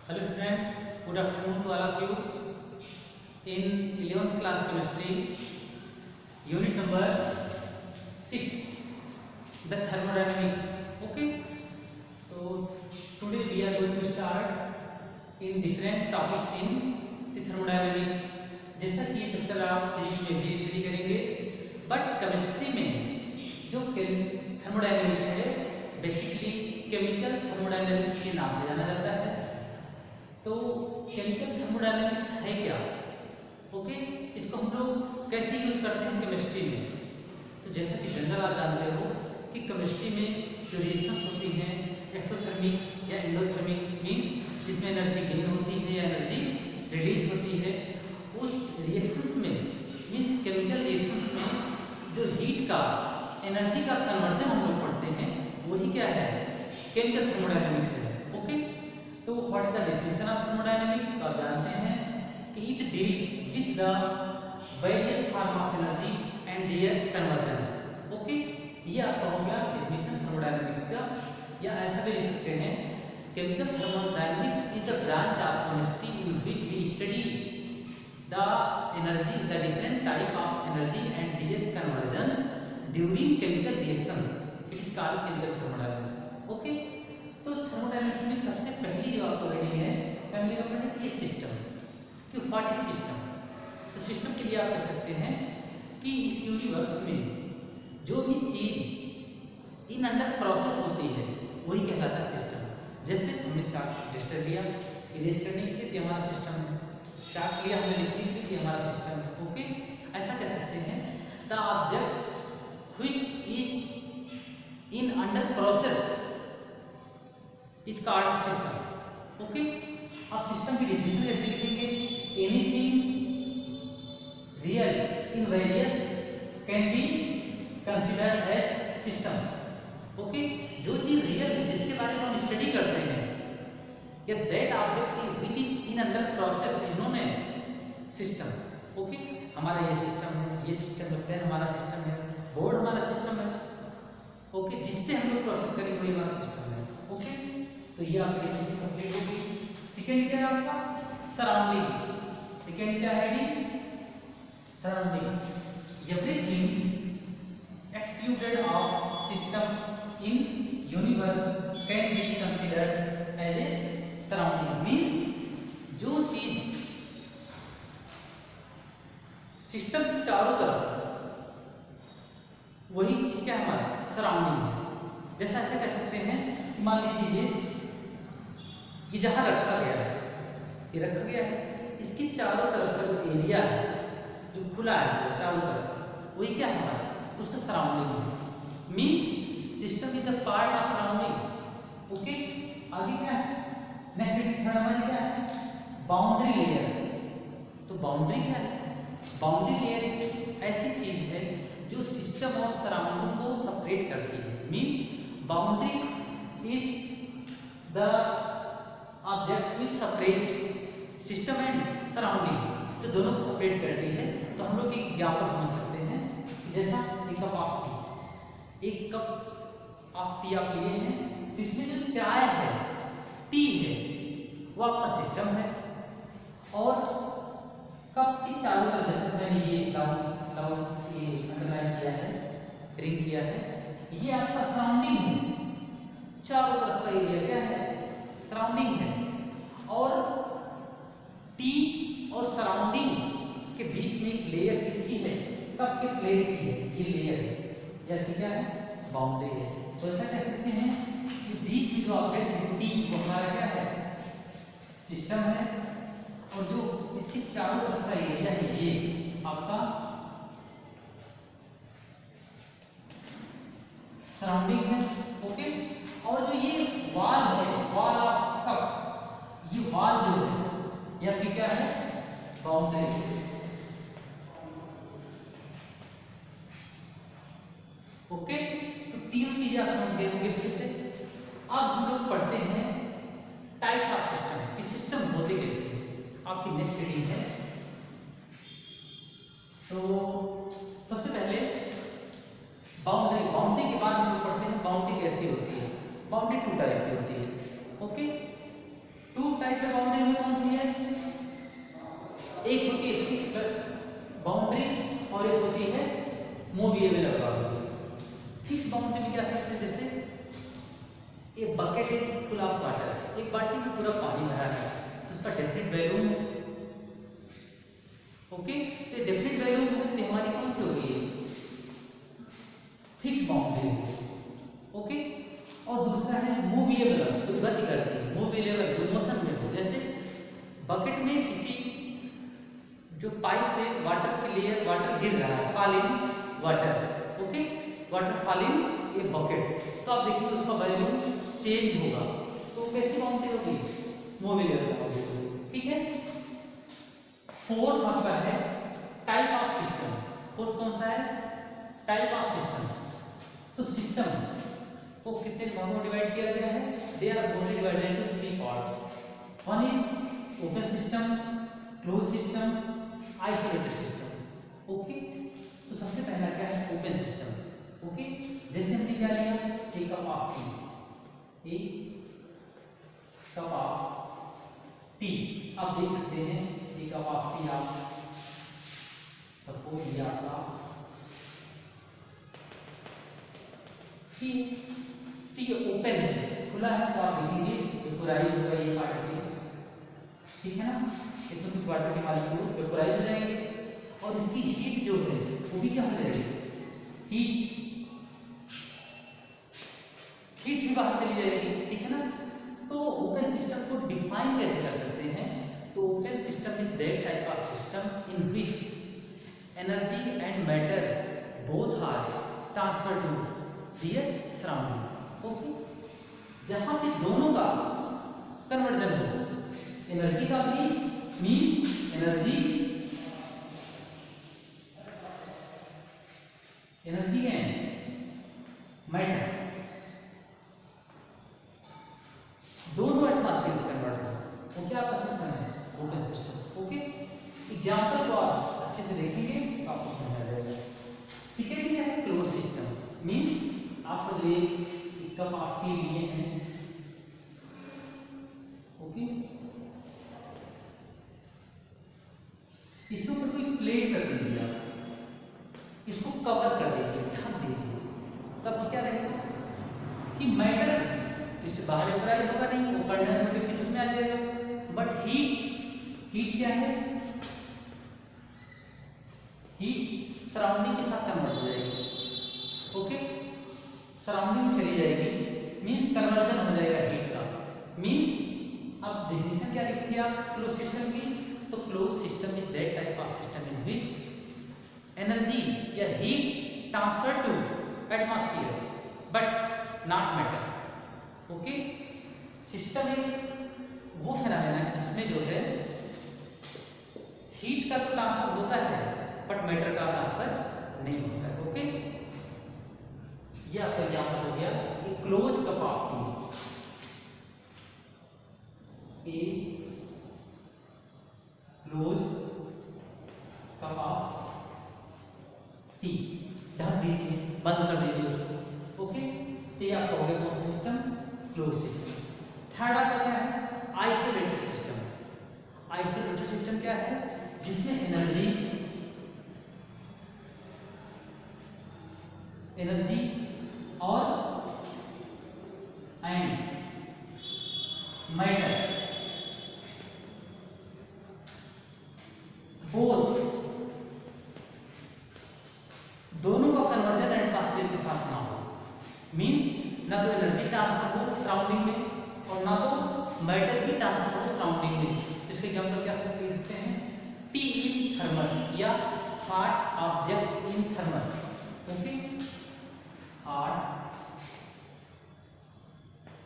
Hello student, good afternoon to all of you. In 11th class chemistry, unit number 6, the thermodynamics. Okay, so today we are going to start in different topics in the thermodynamics. जैसा कि ये chapter आप physics में भी study करेंगे, but chemistry में जो thermodynamics है बेसिकली केमिकल थर्मोडायनेमिक्स के नाम से जाना जाता है। तो केमिकल थर्मोडायनेमिक्स है क्या? ओके, इसको हम लोग कैसे यूज करते हैं केमिस्ट्री में? तो जैसा कि जनरल आप जानते हो कि केमिस्ट्री में जो रिएक्शंस होती हैं एक्सोथर्मिक या एंडोथर्मिक मीन्स जिसमें एनर्जी गेन होती है या एनर्जी रिलीज होती है, उस रिएक्शंस में मीन्स केमिकल रिएक्शंस में जो हीट का एनर्जी का कन्वर्जन हम लोग पढ़ते हैं वही क्या है? केमिकल थर्मोडायनेमिक्स है। ओके, तो what is the definition of thermodynamics? तो आप जानते हैं कि it deals with the various form of energy and their conversion. Okay, ये आपका हो गया डेफिनेशन थर्मोडायनेमिक्स का, या ऐसा भी लिख सकते हैं chemical thermodynamics is the branch of chemistry in which we study the energy, the different type of energy and their conversions during chemical reactions. It is called chemical thermodynamics. Okay, तो thermodynamics में सबसे पहली जो आपको ready है family of ये system कि what is system. तो सिस्टम के लिए आप कह सकते हैं कि इस यूनिवर्स में जो भी चीज इन अंडर प्रोसेस होती है वही कहलाता है सिस्टम। जैसे हमने चार्ट डिस्टर लिया इरेज करने के लिए हमारा सिस्टम है, चार्ट लिया हमने लिखने के लिए हमारा सिस्टम है। ओके, ऐसा कह सकते हैं the object which is in under process is called system. Okay, अब सिस्टम की डेफिनेशन कैसे लिखेंगे? Anything real in various can be considered as system. Okay, जो चीज रियल है जिसके बारे में हम स्टडी करते हैं या that object which is in under process is known as system. Okay, हमारा ये सिस्टम है, ये सिस्टम है, पेन हमारा सिस्टम है, बोर्ड हमारा सिस्टम है। ओके, जिससे हम लोग प्रोसेस करेंगे वही हमारा सिस्टम है। ओके, तो ये आपकी डेफिनेशन कंप्लीट होगी। सेकंड क्या है आपका? सराउंडिंग। सेकंड क्या है डी? Surrounding. Everything excluded of system in universe can be considered as a surrounding. Means जो चीज सिस्टम के चारों तरफ वही चीज क्या हमारा सराउंडिंग है। जैसा ऐसे कह सकते हैं, मान लीजिए ये जहां रखा गया है, ये रखा गया है, इसके चारों तरफ का जो एरिया है जो खुला है वो चारों तरफ वही क्या है हमारा उसका सराउंडिंग है। Means system is the part of surrounding. Okay, आगे क्या है? नेक्स्ट थर्ड हमारी क्या है? Boundary layer. तो बाउंड्री क्या है? बाउंड्री लेयर ऐसी चीज है जो सिस्टम और सराउंडिंग को सेपरेट करती है। Means boundary is the object which separate system and surrounding, तो दोनों को सेपरेट करती है। तो हम लोग एक एग्जांपल समझ सकते हैं, जैसा एक कप ऑफ टी, एक कप ऑफ टी आप लिए हैं, तो इसमें जो चाय है, टी है, वो आपका सिस्टम है, और कप के चारों तरफ जैसे मैंने ये अंडरलाइन किया है, रिंग किया है, ये आपका सराउंडिंग है। चारों तरफ का एरिया क्या है? सराउंडिंग है। और टी और सराउंडिंग के बीच में एक लेयर किसकी है? कप के प्लेट की है, ये लेयर है, या क्या है? बाउंड्री है। तो ऐसा कह सकते हैं कि बीच में जो ऑब्जेक्ट है टी वो हमारा क्या है? सिस्टम है, और जो इसके चारों तरफ का एरिया है ये आपका सराउंडिंग है। ओके, और जो ये वॉल है, वॉल ऑफ कप, ये वॉल जो है या फिर क्या है? बाउंड्री। ओके, तो तीनों चीजें आप समझ गए होंगे अच्छे से। अब हम लोग पढ़ते हैं टाइप्स ऑफ सिस्टम कि सिस्टम होते कैसे। आपकी नेक्स्ट रीडिंग है, तो सबसे पहले बाउंड्री। बाउंड्री के बाद हम लोग पढ़ते हैं बाउंड्री कैसी होती है। बाउंड्री टू टाइप की होती है। Okay, two type of boundary में क्या सकते हैं, जैसे एक bucket is full of water, एक बाल्टी में पूरा पानी भरा है तो उसका डेफिनेट वॉल्यूम है। ओके, तो डेफिनेट वॉल्यूम है तो हमारी कौन सी होगी, फिक्स बाउंड्री। ओके, और दूसरा है मूवेबल, जो गति करती है, मूवेबल जो मोशन में हो, जैसे बकेट में किसी जो पाइप से वाटर क्लियर वाटर गिर रहा है, falling water. Okay, water falling a bucket, तो आप देखिए उसका वॉल्यूम चेंज होगा, तो कैसी बाउंड्री होगी, मूवेबल बाउंड्री होगी। ठीक है। फोर्थ आपका है टाइप ऑफ सिस्टम। फोर्थ कौन सा है, टाइप ऑफ सिस्टम। तो सिस्टम को कितने भागों में डिवाइड किया गया है, they are broadly divided into 3 parts. One is open system, closed system, isolated system. Okay, तो सबसे पहला क्या है, ओपन सिस्टम। ओके, जैसे हमने क्या लिया, एक कप ऑफ टी, एक कप ऑफ टी, आप देख सकते हैं एक कप ऑफ टी आप सपोज लिया आपका टी ओपन है, खुला है, तो आप देखेंगे वेपोराइज होगा ये पार्टिकल। ठीक है ना, इसमें कुछ वाटर के मॉलिक्यूल वेपोराइज हो जाएंगे और इसकी हीट जो है वो भी क्या हो जाएगी, हीट भी बाहर चली जाएगी। ठीक है ना, तो ओपन सिस्टम को डिफाइन कैसे कर सकते हैं, तो open system is that type of system in which energy and matter both are transfer to their surrounding. Okay, जहां पे दोनों का कन्वर्जन हो, एनर्जी का भी मीन्स एनर्जी एंड मैटर दोनों एटमॉस्फेयर से कन्वर्ट हो, वो क्या आपका सिस्टम है, ओपन सिस्टम। ओके, एग्जांपल को आप अच्छे से देखेंगे तो आपको समझ आ जाएगा। सेकेंड क्या है, क्लोज सिस्टम, मीन्स आप एक कप ऑफ टी लिए हैं। ओके, इसके ऊपर कोई प्लेट कर दीजिए, आप इसको कवर कर दीजिए, ढक दीजिए, तब क्या रहेगा कि मैटर इससे बाहर वेपोराइज होगा नहीं, वो कंडेंस होकर फिर उसमें आ जाएगा। बट हीट क्या है, हीट सराउंडिंग के साथ कन्वर्ट हो जाएगी। ओके, सराउंडिंग में चली जाएगी, मींस कन्वर्जन हो जाएगा हीट का। मींस अब डेफिनेशन क्या लिखेंगे आप क्लोज सिस्टम की, तो close system is that type of system in which energy या heat transfer to atmosphere but not matter. Okay, system एक वो फेनोमेना है जिसमें जो है हीट का तो ट्रांसफर होता है बट मैटर का ट्रांसफर नहीं होता है। ओके, ये आपका एग्जांपल हो गया, एक close cup of T, A close cup of T, ढक दीजिए, बंद कर दीजिए उसको। ओके, तो ये आपका हो गया कौन सा सिस्टम, क्लोज सिस्टम। थर्ड आपका क्या है, आइसोलेटेड सिस्टम। आइसोलेटेड सिस्टम क्या है, जिसमें एनर्जी और एंड मैटर बोथ दोनों का कन्वर्जन एटमॉस्फेयर के साथ ना हो, मींस ना तो एनर्जी ट्रांसफर हो सराउंडिंग में और ना तो मैटर की ट्रांसफर हो सराउंडिंग में। इसके एग्जांपल क्या सकते हैं, टी इन थर्मस या hot object in thermos. Okay, hot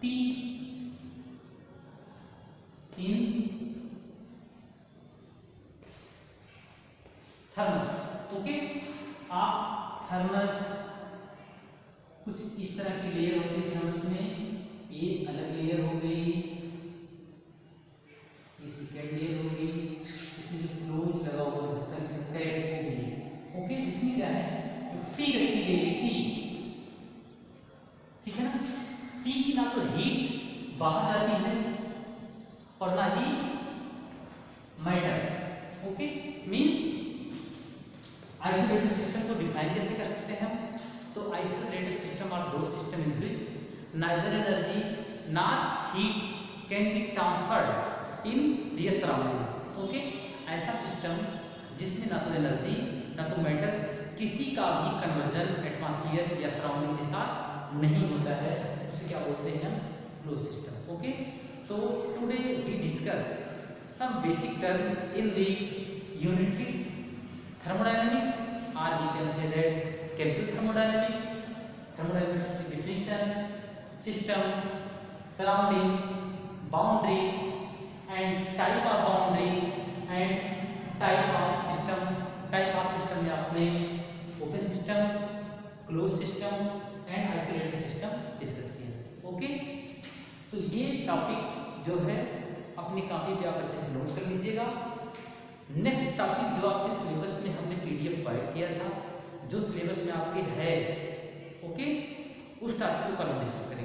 T in thermos. Okay, आप थर्मस कुछ इस तरह की लेयर होती है थर्मस में, ये अलग लेयर हो गई, ये सेकेंड लेयर हो गई, इसमें जो क्लोज लगा हुआ है इसमें कैप हो गई। ओके, इसमें क्या है, टी रखी गई, टी, ठीक है ना, टी की ना तो हीट बाहर जाती है और ना ही matter. Okay, means isolated system को डिफाइन कैसे कर सकते हैं हम, तो isolated system are those system in which neither energy nor heat can be transferred in their surrounding. Okay, ऐसा सिस्टम जिसमें ना तो एनर्जी ना तो मैटर किसी का भी कन्वर्जन एटमॉस्फेयर या सराउंडिंग के साथ नहीं होता है, उसे क्या बोलते हैं? Close system. ओके, तो today we discuss some basic term in the unit 6 thermodynamics, or we can say that chemical thermodynamics, thermodynamics definition, system, surrounding, boundary and type of boundary and type of system। type of system में आपने open system, closed system and isolated system discuss किया। Okay, तो ये topic जो है अपनी copy पे आप अच्छे से नोट कर लीजिएगा। नेक्स्ट टॉपिक जो आपके सिलेबस में हमने पीडीएफ प्रोवाइड किया था, जो सिलेबस में आपके है, ओके, उस टॉपिक को कल डिस्कस करेंगे।